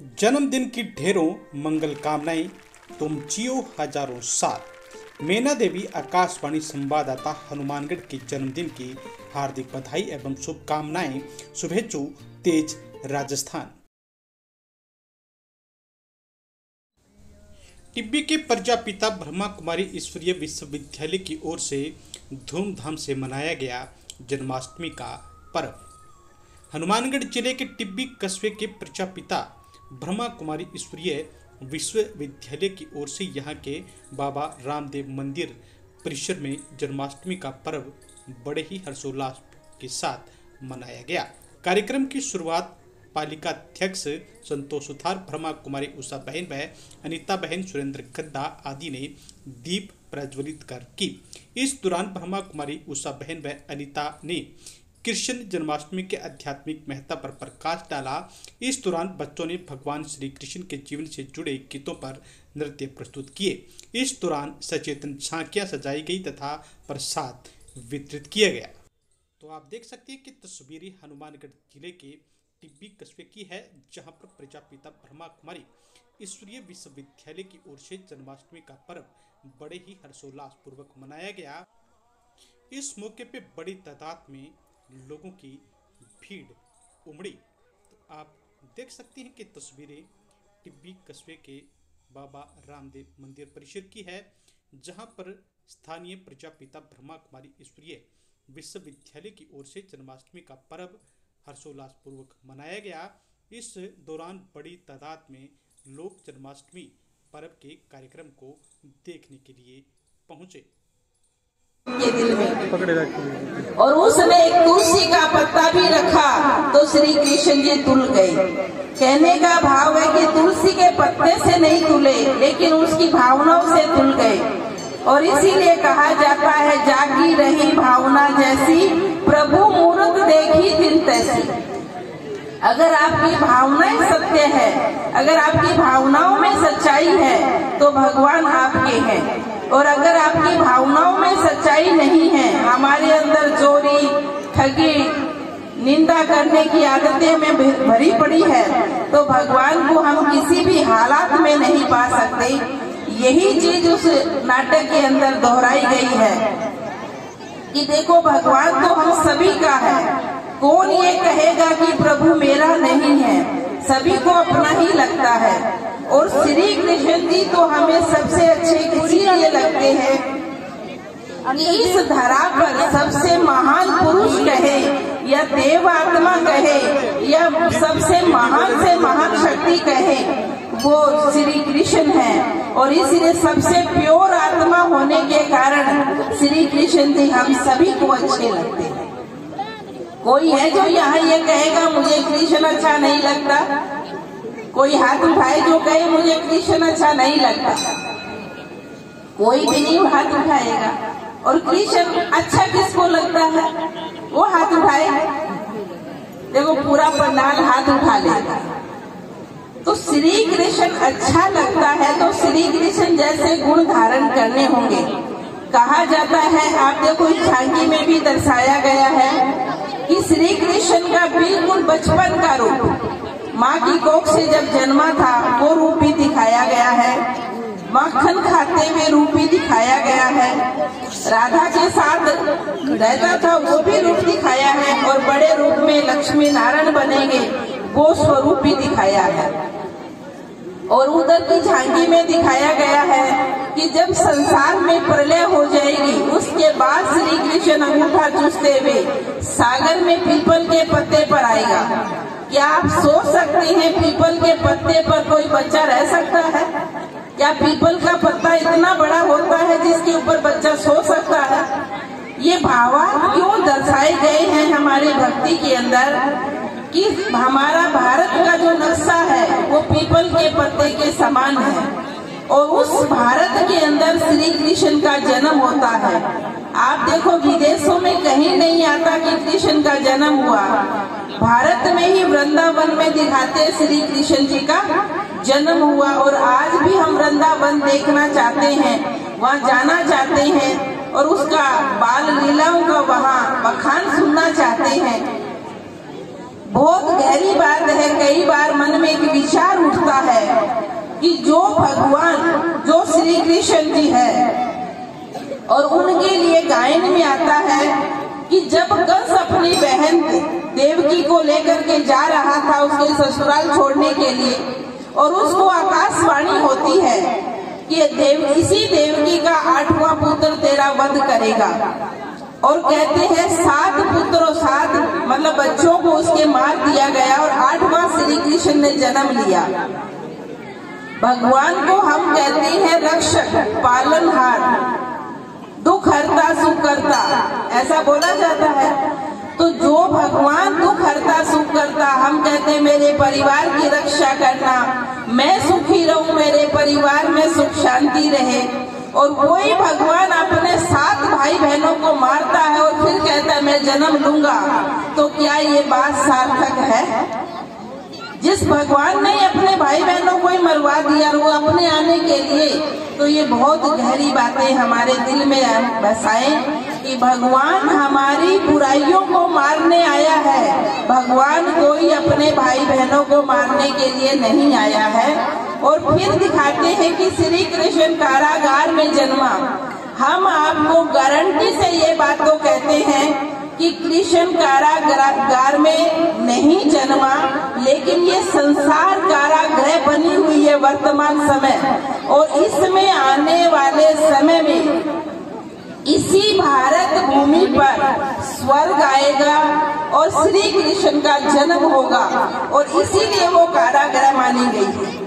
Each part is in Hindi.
जन्मदिन की ढेरों मंगल कामनाएं, तुम जियो हजारों साल। मैना देवी आकाशवाणी संवाददाता हनुमानगढ़ के जन्मदिन की हार्दिक बधाई एवं शुभकामनाएं। शुभेच्छु तेज राजस्थान। टिब्बी के प्रजापिता ब्रह्मा कुमारी ईश्वरीय विश्वविद्यालय की ओर से धूमधाम से मनाया गया जन्माष्टमी का पर्व। हनुमानगढ़ जिले के टिब्बी कस्बे के प्रजापिता ब्रह्मा कुमारी ईश्वरीय विश्वविद्यालय की ओर से यहाँ के बाबा रामदेव मंदिर परिसर में जन्माष्टमी का पर्व बड़े ही हर्षोल्लास के साथ मनाया गया। कार्यक्रम की शुरुआत पालिका अध्यक्ष संतोष सुथार, ब्रह्मा कुमारी उषा बहन व अनिता बहन, सुरेंद्र गद्दा आदि ने दीप प्रज्वलित कर की। इस दौरान ब्रह्मा कुमारी उषा बहन व अनिता ने कृष्ण जन्माष्टमी के आध्यात्मिक महत्व पर प्रकाश डाला। इस दौरान बच्चों ने भगवान श्री कृष्ण के जीवन से जुड़े गीतों पर नृत्य प्रस्तुत किए। इस दौरान सचेतन झांकियां सजाई गई तथा प्रसाद वितरित किया गया। तो आप देख सकते हैं कि तस्वीरें हनुमानगढ़ जिले के टिब्बी कस्बे की है, जहां पर प्रजापिता ब्रह्मा कुमारी ईश्वरीय विश्वविद्यालय की ओर से जन्माष्टमी का पर्व बड़े ही हर्षोल्लास पूर्वक मनाया गया। इस मौके पे बड़ी तादाद में लोगों की भीड़ उमड़ी। तो आप देख सकते हैं कि तस्वीरें टिब्बी कस्बे के बाबा रामदेव मंदिर परिसर की है, जहां पर स्थानीय प्रजापिता ब्रह्मा कुमारी ईश्वरीय विश्वविद्यालय की ओर से जन्माष्टमी का पर्व हर्षोल्लास पूर्वक मनाया गया। इस दौरान बड़ी तादाद में लोग जन्माष्टमी पर्व के कार्यक्रम को देखने के लिए पहुंचे। के दिल में और उसने एक तुलसी का पत्ता भी रखा तो श्री कृष्ण जी तुल गए। कहने का भाव है कि तुलसी के पत्ते से नहीं तुले, लेकिन उसकी भावनाओं से तुल गए। और इसीलिए कहा जाता है, जागी रही भावना जैसी, प्रभु मूरत देखी दिन तैसी। अगर आपकी भावनाएं सत्य है, अगर आपकी भावनाओं में सच्चाई है, तो भगवान आपके हैं। और अगर आपकी भावनाओं में सच्चाई नहीं है, हमारे अंदर चोरी, ठगी, निंदा करने की आदतें में भरी पड़ी है, तो भगवान को हम किसी भी हालात में नहीं पा सकते। यही चीज उस नाटक के अंदर दोहराई गई है कि देखो, भगवान तो हम सभी का है। कौन ये कहेगा कि प्रभु मेरा नहीं है? सभी को अपना ही लगता है। और श्री कृष्ण जी तो हमें सबसे अच्छे इसीलिए लगते हैं कि इस धरा पर सबसे महान पुरुष कहे या देव आत्मा कहे या सबसे महान से महान शक्ति कहे, वो श्री कृष्ण है। और इसलिए सबसे प्योर आत्मा होने के कारण श्री कृष्ण जी हम सभी को अच्छे लगते हैं। कोई है जो यहाँ ये कहेगा मुझे कृष्ण अच्छा नहीं लगता? कोई हाथ उठाए जो कहे मुझे कृष्ण अच्छा नहीं लगता? कोई भी नहीं हाथ उठाएगा। और कृष्ण अच्छा किसको लगता है? वो हाथ उठाए। देखो, पूरा पंडाल हाथ उठा लेगा। तो श्री कृष्ण अच्छा लगता है तो श्री कृष्ण जैसे गुण धारण करने होंगे। कहा जाता है, आप देखो इस झांकी में भी दर्शाया गया है कि श्री कृष्ण का बिल्कुल बचपन का रूप, माँ की कोख से जब जन्मा था वो रूप भी दिखाया गया है। मक्खन खाते हुए रूप भी दिखाया गया है। राधा के साथ रहता था वो भी रूप दिखाया है। और बड़े रूप में लक्ष्मी नारायण बनेंगे वो स्वरूप भी दिखाया है। और उधर की झांकी में दिखाया गया है कि जब संसार में प्रलय हो जाएगी, उसके बाद श्री कृष्ण अंगूठा चूसते हुए सागर में पीपल के पत्ते पर आएगा। क्या आप सोच सकते हैं पीपल के पत्ते पर कोई बच्चा रह सकता है? क्या पीपल का पत्ता इतना बड़ा होता है जिसके ऊपर बच्चा सो सकता है? ये भावार्थ क्यों दर्शाए गए हैं हमारी भक्ति के अंदर कि हमारा भारत का जो नक्शा है वो पीपल के पत्ते के समान है। और उस भारत के अंदर श्री कृष्ण का जन्म होता है। आप देखो, विदेशों में कहीं नहीं आता कि कृष्ण का जन्म हुआ। भारत में ही वृंदावन में दिखाते श्री कृष्ण जी का जन्म हुआ। और आज भी हम वृंदावन देखना चाहते हैं, वहाँ जाना चाहते हैं और उसका बाल लीलाओं का वहाँ बखान सुनना चाहते हैं। बहुत गहरी बात है। कई बार मन में एक विचार उठता कि जो भगवान जो श्री कृष्ण जी है, और उनके लिए गायन में आता है कि जब कंस अपनी बहन देवकी को लेकर के जा रहा था उसके ससुराल छोड़ने के लिए, और उसको आकाशवाणी होती है कि इसी देवकी का 8वां पुत्र तेरा वध करेगा, और कहते हैं 7 पुत्रों 7 मतलब बच्चों को उसके मार दिया गया और 8वां श्री कृष्ण ने जन्म लिया। भगवान को हम कहते हैं रक्षक, पालनहार, दुख हरता सुख करता, ऐसा बोला जाता है। तो जो भगवान दुख हरता सुख करता, हम कहते हैं मेरे परिवार की रक्षा करना, मैं सुखी रहूं, मेरे परिवार में सुख शांति रहे, और वही भगवान अपने 7 भाई बहनों को मारता है और फिर कहता है मैं जन्म लूंगा, तो क्या ये बात सार्थक है? जिस भगवान ने अपने भाई बहनों को ही मरवा दिया वो अपने आने के लिए, तो ये बहुत गहरी बातें हमारे दिल में बसाएं कि भगवान हमारी बुराइयों को मारने आया है, भगवान कोई अपने भाई बहनों को मारने के लिए नहीं आया है। और फिर दिखाते हैं कि श्री कृष्ण कारागार में जन्मा। हम आपको गारंटी से ये बात को कहते हैं कि कृष्ण कारागार में नहीं जन्मा, लेकिन ये संसार कारागृह बनी हुई है वर्तमान समय, और इसमें आने वाले समय में इसी भारत भूमि पर स्वर्ग आएगा और श्री कृष्ण का जन्म होगा, और इसीलिए वो कारागृह मानी गई है।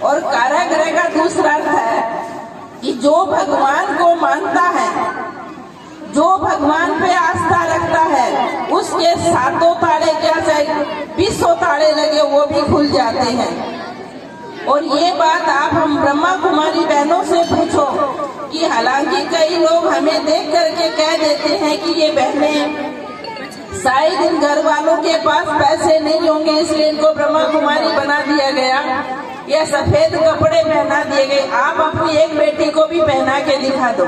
और कारागृह का दूसरा अर्थ है कि जो भगवान को मानता है, जो भगवान पे आस्था रखता है, उसके 7 ताले क्या चाहे 20 ताले लगे वो भी खुल जाते हैं। और ये बात आप हम ब्रह्मा कुमारी बहनों से पूछो कि हालांकि कई लोग हमें देख करके कह देते हैं कि ये बहनें शायद इन घर वालों के पास पैसे नहीं होंगे इसलिए इनको ब्रह्मा कुमारी बना दिया गया या सफेद कपड़े पहना दिए गए। आप अपनी एक बेटी को भी पहना के दिखा दो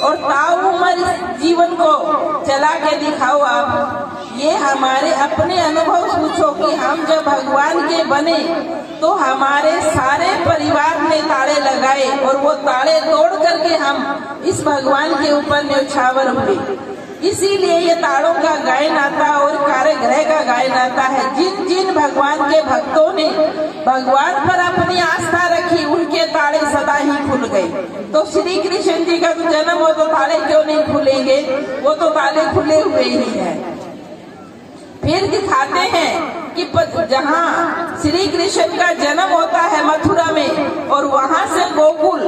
और ताउम्र जीवन को चला के दिखाओ। आप ये हमारे अपने अनुभव पूछो कि हम जब भगवान के बने तो हमारे सारे परिवार ने ताले लगाए और वो ताले तोड़ करके हम इस भगवान के ऊपर न्यौछावर हुए। इसीलिए ये ताड़ों का गायन आता और कारागृह का गायन आता है। जिन जिन भगवान के भक्तों ने भगवान पर अपनी आस्था रखी उनके ताले सदा ही खुल गए। तो श्री कृष्ण जी का तो जन्म हो तो ताले क्यों नहीं खुलेंगे, वो तो ताले खुले हुए ही हैं। फिर दिखाते हैं कि जहाँ श्री कृष्ण का जन्म होता है मथुरा में और वहाँ से गोकुल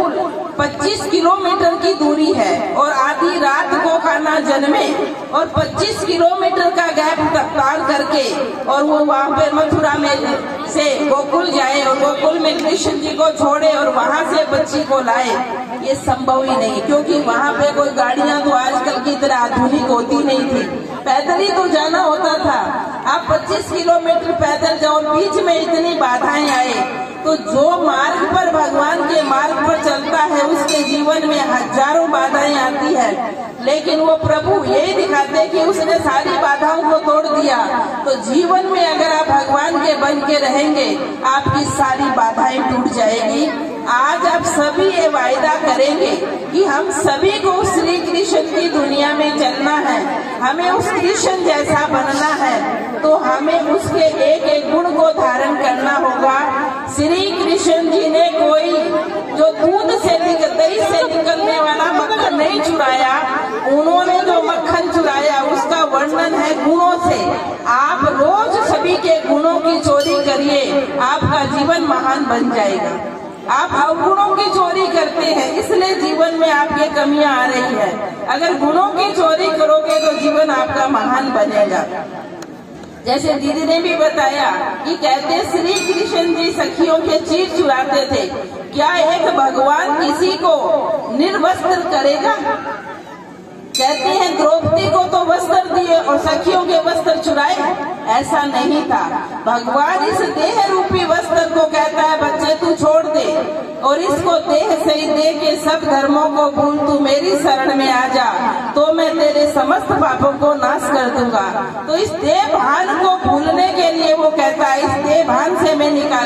25 किलोमीटर की दूरी है और आधी रात को खाना जन्मे और 25 किलोमीटर का गैप पार करके और वो वहाँ पे मथुरा में से गोकुल जाए और गोकुल में कृष्ण जी को छोड़े और वहाँ से बच्ची को लाए, ये संभव ही नहीं, क्योंकि वहाँ पे कोई गाड़ियाँ तो आजकल की तरह आधुनिक होती नहीं थी, पैदल ही तो जाना होता था। आप 25 किलोमीटर पैदल जाओ, बीच में इतनी बाधाएं आए, तो जो मार्ग पर भगवान के मार्ग पर चलता है उसके जीवन में हजारों बाधाएं आती है, लेकिन वो प्रभु यही दिखाते कि उसने सारी बाधाओं को तोड़ दिया। तो जीवन में अगर आप भगवान के बन के रहेंगे आपकी सारी बाधाएं टूट जाएगी। आज आप सभी ये वायदा करेंगे कि हम सभी को श्री कृष्ण की दुनिया में चलना है, हमें उस कृष्ण जैसा बनना है, तो हमें उसके एक एक गुण को धारण करना होगा। श्री कृष्ण जी ने कोई जो दूध से दही से निकलने वाला मक्खन नहीं चुराया, उन्होंने जो मक्खन चुराया उसका वर्णन है गुणों से। आप रोज सभी के गुणों की चोरी करिए, आपका जीवन महान बन जाएगा। आप अवगुणों की चोरी करते हैं इसलिए जीवन में आपकी कमियां आ रही है। अगर गुणों की चोरी करोगे तो जीवन आपका महान बनेगा। जैसे दीदी ने भी बताया कि कहते श्री कृष्ण जी सखियों के चीर चुराते थे, क्या एक भगवान किसी को निर्वस्त्र करेगा? कहते हैं द्रौपदी को तो वस्त्र दिए और सखियों के वस्त्र चुराए, ऐसा नहीं था। भगवान इस देह रूपी वस्त्र को कहता है बच्चे तू छोड़ दे और इसको देह से ही दे के सब धर्मों को भूल, तू मेरी शरण में आ जा तो मैं तेरे समस्त पापों को नाश कर दूंगा। तो इस देह भान को भूलने के लिए वो कहता है इस देह भान से मैं निकाल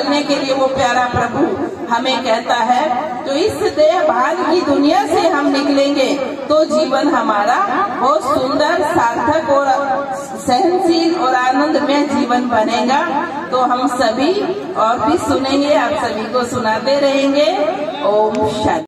वो प्यारा प्रभु हमें कहता है। तो इस देह भाग की दुनिया से हम निकलेंगे तो जीवन हमारा बहुत सुंदर, सार्थक और सहनशील और आनंदमय जीवन बनेगा। तो हम सभी और भी सुनेंगे, आप सभी को सुनाते रहेंगे। ओम शांति।